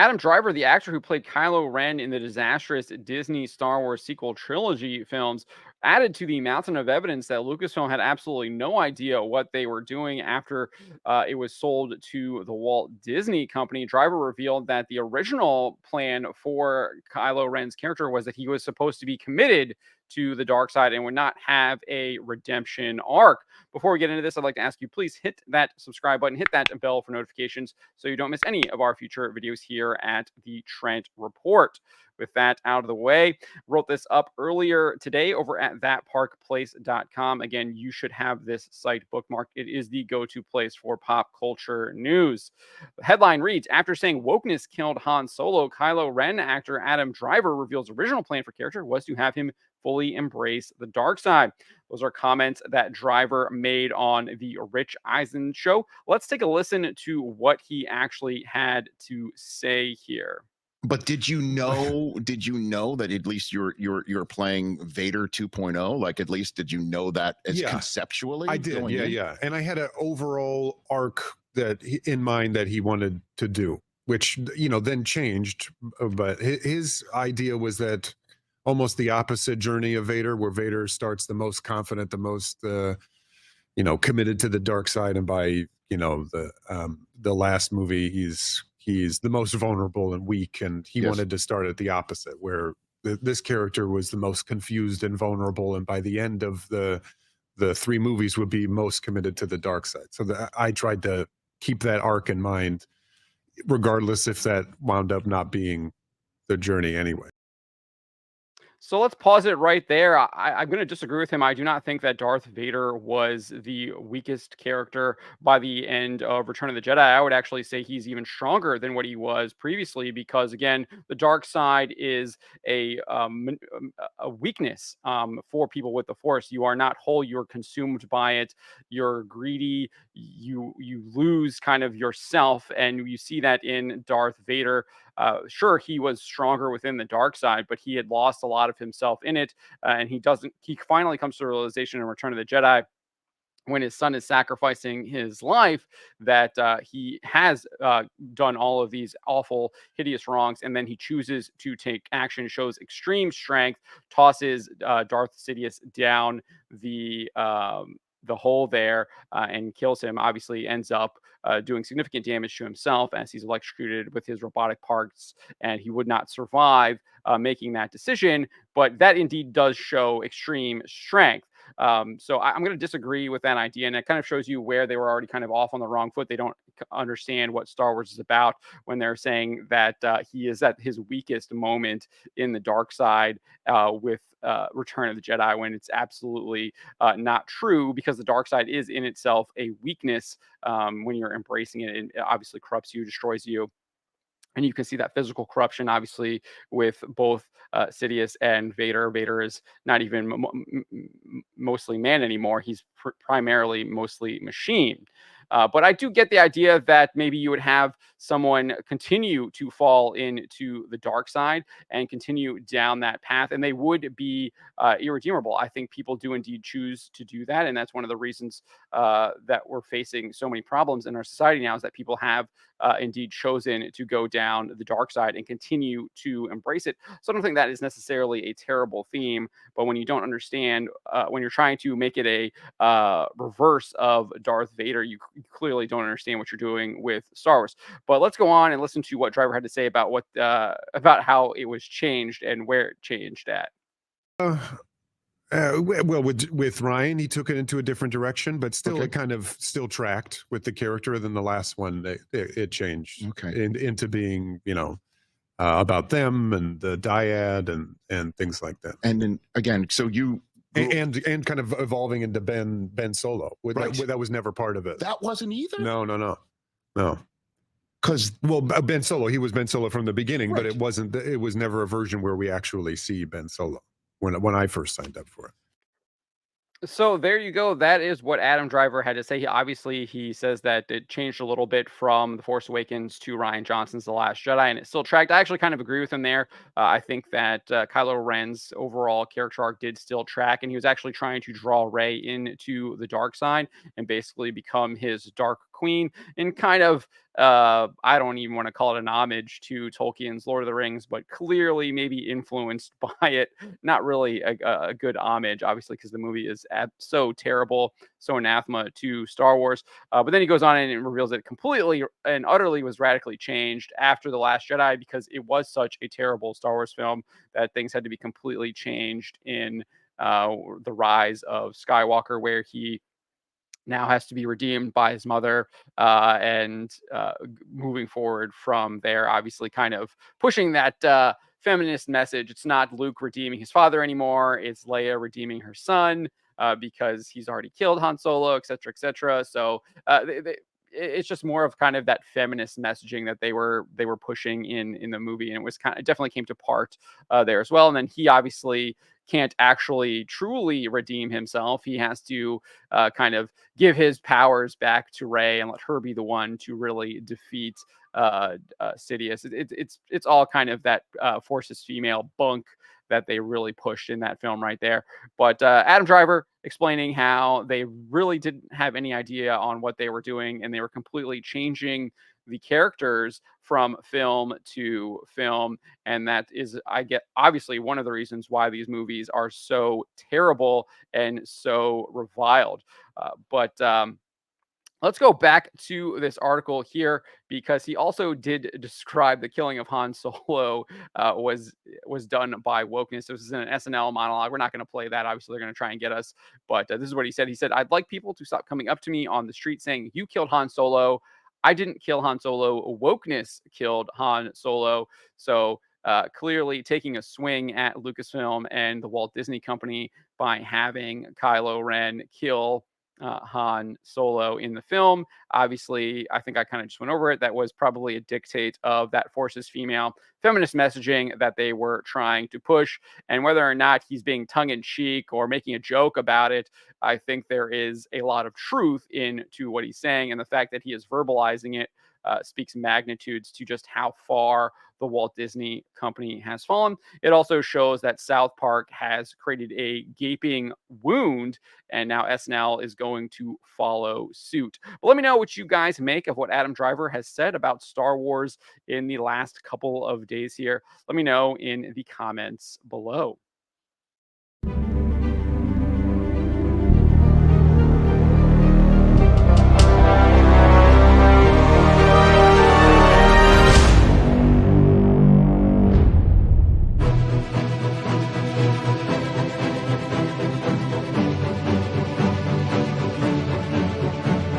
Adam Driver, the actor who played Kylo Ren in the disastrous Disney Star Wars sequel trilogy films, added to the mountain of evidence that Lucasfilm had absolutely no idea what they were doing after it was sold to the Walt Disney Company. Driver revealed that the original plan for Kylo Ren's character was that he was supposed to be committed to the dark side and would not have a redemption arc. Before we get into this, I'd like to ask you, please hit that subscribe button, hit that bell for notifications so you don't miss any of our future videos here at the Trent Report. With that out of the way, wrote this up earlier today over at thatparkplace.com. Again, you should have this site bookmarked. It is the go-to place for pop culture news. The headline reads, after saying wokeness killed Han Solo, Kylo Ren actor Adam Driver reveals original plan for character was to have him fully embrace the dark side. Those are comments that Driver made on the Rich Eisen show. Let's take a listen to what he actually had to say here. But did you know that at least you're playing Vader 2.0? Like, at least did you know that as conceptually? I did. Yeah. And I had an overall arc that in mind that he wanted to do, which then changed. But his idea was that almost the opposite journey of Vader, where Vader starts the most confident, the most committed to the dark side, and by the last movie he's the most vulnerable and weak, and he wanted to start at the opposite, where this character was the most confused and vulnerable, and by the end of the three movies would be most committed to the dark side. So I tried to keep that arc in mind, regardless if that wound up not being the journey anyway. So let's pause it right there. I'm going to disagree with him. I do not think that Darth Vader was the weakest character by the end of Return of the Jedi. I would actually say he's even stronger than what he was previously because, again, the dark side is a weakness for people with the Force. You are not whole. You're consumed by it. You're greedy. You lose kind of yourself, and you see that in Darth Vader. Sure, he was stronger within the dark side, but he had lost a lot of himself in it. And he finally comes to the realization in Return of the Jedi when his son is sacrificing his life that he has done all of these awful, hideous wrongs. And then he chooses to take action, shows extreme strength, tosses Darth Sidious down the hole there and kills him. Obviously ends up doing significant damage to himself as he's electrocuted with his robotic parts, and he would not survive making that decision. But that indeed does show extreme strength. So I'm going to disagree with that idea, and it kind of shows you where they were already kind of off on the wrong foot. They don't understand what Star Wars is about when they're saying that he is at his weakest moment in the dark side with Return of the Jedi, when it's absolutely not true, because the dark side is in itself a weakness. When you're embracing it, it obviously corrupts you, destroys you. And you can see that physical corruption, obviously, with both Sidious and Vader. Vader is not even mostly man anymore. He's primarily mostly machine. But I do get the idea that maybe you would have someone continue to fall into the dark side and continue down that path, and they would be irredeemable. I think people do indeed choose to do that, and that's one of the reasons that we're facing so many problems in our society now, is that people have indeed chosen to go down the dark side and continue to embrace it. So I don't think that is necessarily a terrible theme, but when you don't understand, when you're trying to make it a reverse of Darth Vader, you clearly don't understand what you're doing with Star Wars. But let's go on and listen to what Driver had to say about about how it was changed and where it changed at. Well, with Ryan, he took it into a different direction, but still, it kind of still tracked with the character. Than the last one, it changed into being, about them and the dyad and things like that. And then again, so you and kind of evolving into Ben Solo. That was never part of it. That wasn't either. No. Because Ben Solo, he was Ben Solo from the beginning, but it wasn't. It was never a version where we actually see Ben Solo when I first signed up for it. So there you go. That is what Adam Driver had to say. He says that it changed a little bit from The Force Awakens to Rian Johnson's The Last Jedi, and it still tracked. I actually kind of agree with him there. I think that Kylo Ren's overall character arc did still track, and he was actually trying to draw Rey into the dark side and basically become his dark queen, in kind of I don't even want to call it an homage to Tolkien's Lord of the Rings, but clearly maybe influenced by it. Not really a good homage, obviously, because the movie is so terrible, so anathema to Star Wars. But then he goes on and reveals that completely and utterly was radically changed after The Last Jedi, because it was such a terrible Star Wars film that things had to be completely changed in the rise of Skywalker, where he now has to be redeemed by his mother, and moving forward from there, obviously kind of pushing that feminist message. It's not Luke redeeming his father anymore, it's Leia redeeming her son, because he's already killed Han Solo, etc., etc. So it's just more of kind of that feminist messaging that they were pushing in the movie, and it was it definitely came to part there as well. And then he obviously can't actually truly redeem himself. He has to kind of give his powers back to Rey and let her be the one to really defeat Sidious. It's all kind of that forces female bunk that they really pushed in that film right there. But Adam Driver explaining how they really didn't have any idea on what they were doing, and they were completely changing the characters from film to film, and that is, I get, obviously one of the reasons why these movies are so terrible and so reviled. But let's go back to this article here, because he also did describe the killing of Han Solo was done by wokeness. This is an SNL monologue. We're not going to play that. Obviously, they're going to try and get us. But this is what he said. He said, "I'd like people to stop coming up to me on the street saying you killed Han Solo. I didn't kill Han Solo. Wokeness killed Han Solo." So clearly taking a swing at Lucasfilm and the Walt Disney Company by having Kylo Ren kill Han Solo in the film. Obviously, I think I kind of just went over it. That was probably a dictate of that forces female feminist messaging that they were trying to push. And whether or not he's being tongue in cheek or making a joke about it, I think there is a lot of truth into what he's saying. And the fact that he is verbalizing it speaks magnitudes to just how far the Walt Disney Company has fallen. It also shows that South Park has created a gaping wound, and now SNL is going to follow suit. But let me know what you guys make of what Adam Driver has said about Star Wars in the last couple of days here. Let me know in the comments below.